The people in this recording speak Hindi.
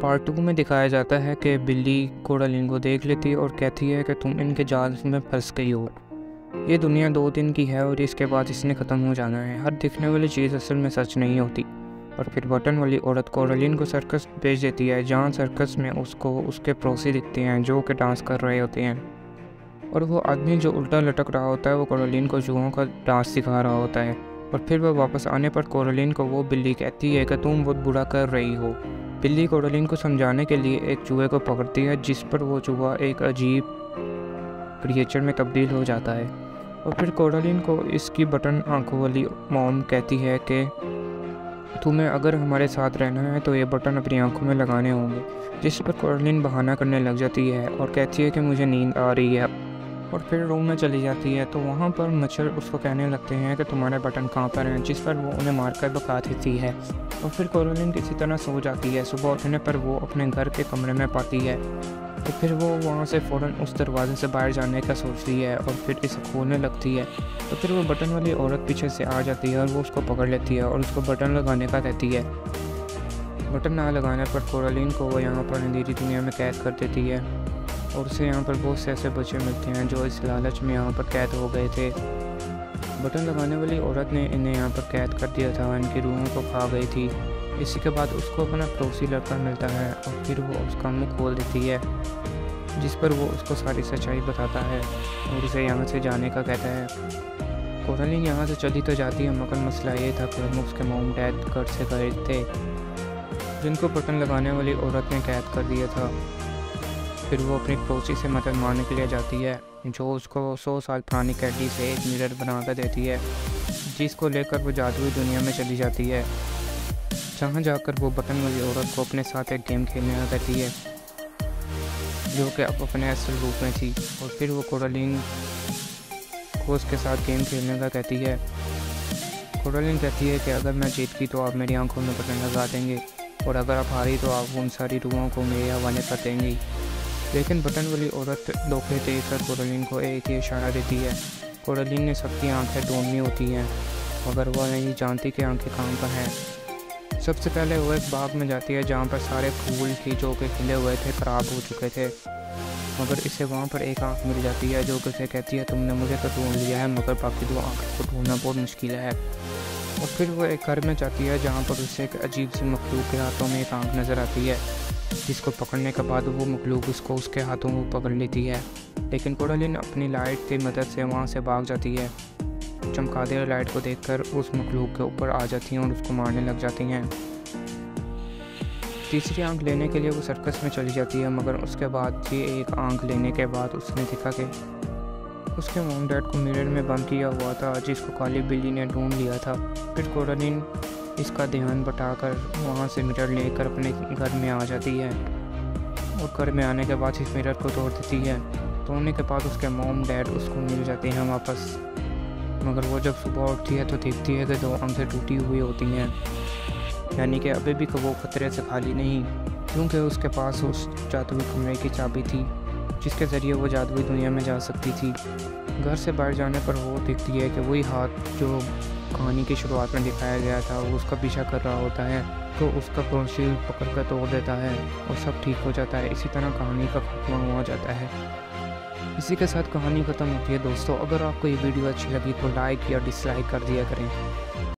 पार्ट 2 में दिखाया जाता है कि बिल्ली कोडालिन को देख लेती है और कहती है कि तुम इनके जाल में फंस गई हो। ये दुनिया 2 दिन की है और इसके बाद इसने ख़त्म हो जाना है। हर दिखने वाली चीज़ असल में सच नहीं होती। और फिर बटन वाली औरत कोडालिन को सर्कस भेज देती है, जहाँ सर्कस में उसको उसके पड़ोसी दिखते हैं जो कि डांस कर रहे होते हैं। और वो आदमी जो उल्टा लटक रहा होता है वो कोडालिन को जुओं का डांस सिखा रहा होता है। और फिर वह वापस आने पर कोडालिन को वो बिल्ली कहती है कि तुम बहुत बुरा कर रही हो। बिल्ली कोडालिन को समझाने के लिए एक चूहे को पकड़ती है, जिस पर वो चूहा एक अजीब क्रिएचर में तब्दील हो जाता है। और फिर कोडालिन को इसकी बटन आंखों वाली मॉम कहती है कि तुम्हें अगर हमारे साथ रहना है तो ये बटन अपनी आंखों में लगाने होंगे, जिस पर कोडालिन बहाना करने लग जाती है और कहती है कि मुझे नींद आ रही है। और फिर रूम में चली जाती है तो वहाँ पर मच्छर उसको कहने लगते हैं कि तुम्हारे बटन कहाँ पर हैं, जिस पर वो उन्हें मारकर भगा देती है। और फिर कोडालिन किसी तरह सो जाती है। सुबह उठने पर वो अपने घर के कमरे में पाती है। तो फिर वो वहाँ से फ़ौरन उस दरवाजे से बाहर जाने का सोचती है और फिर इसे खोलने लगती है। तो फिर वो बटन वाली औरत पीछे से आ जाती है और वो उसको पकड़ लेती है और उसको बटन लगाने का कहती है। बटन ना लगाने पर कोडालिन को वो यहाँ पर अंधेरी दुनिया में कैद कर देती है। और उसे यहाँ पर बहुत से ऐसे बच्चे मिलते हैं जो इस लालच में यहाँ पर कैद हो गए थे। बटन लगाने वाली औरत ने इन्हें यहाँ पर कैद कर दिया था, इनकी रूहों को खा गई थी। इसी के बाद उसको अपना पड़ोसी लड़का मिलता है और फिर वो उसका मुंह खोल देती है, जिस पर वो उसको सारी सच्चाई बताता है और उसे यहाँ से जाने का कहता है। कोडालिन यहाँ से चली तो जाती है, मगर मसला ये था कि हम उसके मॉम डैड घर से गए थे, जिनको बटन लगाने वाली औरत ने कैद कर दिया था। फिर वो अपनी पड़ोसी से मदद मांगने के लिए जाती है, जो उसको 100 साल पुरानी कैडी से एक मिरर बना कर देती है, जिसको लेकर वो जादुई दुनिया में चली जाती है, जहाँ जाकर वो बटन वाली औरत को अपने साथ एक गेम खेलने का कहती है, जो कि अब अपने असल रूप में थी। और फिर वो कोडालिन को उसके साथ गेम खेलने का कहती है। कोडालिन कहती है कि अगर मैं जीत गई तो आप मेरी आंखों में बटन लगा देंगे, और अगर आप हारी तो आप उन सारी रूहों को मेरे हवाले कर देंगी। लेकिन बटन वाली औरत धोखे देकर कोडालिन को एक ही इशारा देती है। कोडालिन ने सबकी आंखें ढूंढनी होती हैं, मगर वह नहीं जानती कि आंखें कहाँ पर हैं। सबसे पहले वो एक बाग में जाती है, जहाँ पर सारे फूल की जो कि खिले हुए थे ख़राब हो चुके थे, मगर इसे वहाँ पर एक आँख मिल जाती है, जो कि उसे कहती है तुमने मुझे तो ढूंढ लिया है, मगर बाकी 2 आँखों को ढूंढना बहुत मुश्किल है। और फिर वो एक घर में जाती है, जहाँ पर उसे एक अजीब सी मखलूक के हाथों में एक आँख नज़र आती है, जिसको पकड़ने के बाद वो मखलूक उसको उसके हाथों में पकड़ लेती है। लेकिन कोडालिन अपनी लाइट की मदद से वहाँ से भाग जाती है। चमकादड़ लाइट को देखकर उस मखलूक के ऊपर आ जाती हैं और उसको मारने लग जाती हैं। तीसरी आंख लेने के लिए वो सर्कस में चली जाती है, मगर उसके बाद ये एक आंख लेने के बाद उसने देखा कि उसके मॉम डैड को मिरर में बंद किया हुआ था, जिसको काली बिल्ली ने ढूंढ लिया था। फिर कोडालिन इसका ध्यान बटाकर वहाँ से मिरर लेकर अपने घर में आ जाती है और घर में आने के बाद इस मिरर को तोड़ देती है। तोड़ने के बाद उसके मॉम डैड उसको मिल जाते हैं वापस, मगर वो जब सुबह उठती है तो देखती है कि 2 आंखें टूटी हुई होती हैं, यानी कि अभी भी वो खतरे से खाली नहीं, क्योंकि उसके पास उस जादुई कमरे की चाबी थी, जिसके ज़रिए वो जादुई दुनिया में जा सकती थी। घर से बाहर जाने पर वो देखती है कि वही हाथ जो कहानी की शुरुआत में दिखाया गया था वो उसका पीछा कर रहा होता है, तो उसका पड़ोसी पकड़ कर तोड़ देता है और सब ठीक हो जाता है। इसी तरह कहानी का खात्मा हो जाता है। इसी के साथ कहानी ख़त्म होती है। दोस्तों, अगर आपको ये वीडियो अच्छी लगी तो लाइक या डिसलाइक कर दिया करें।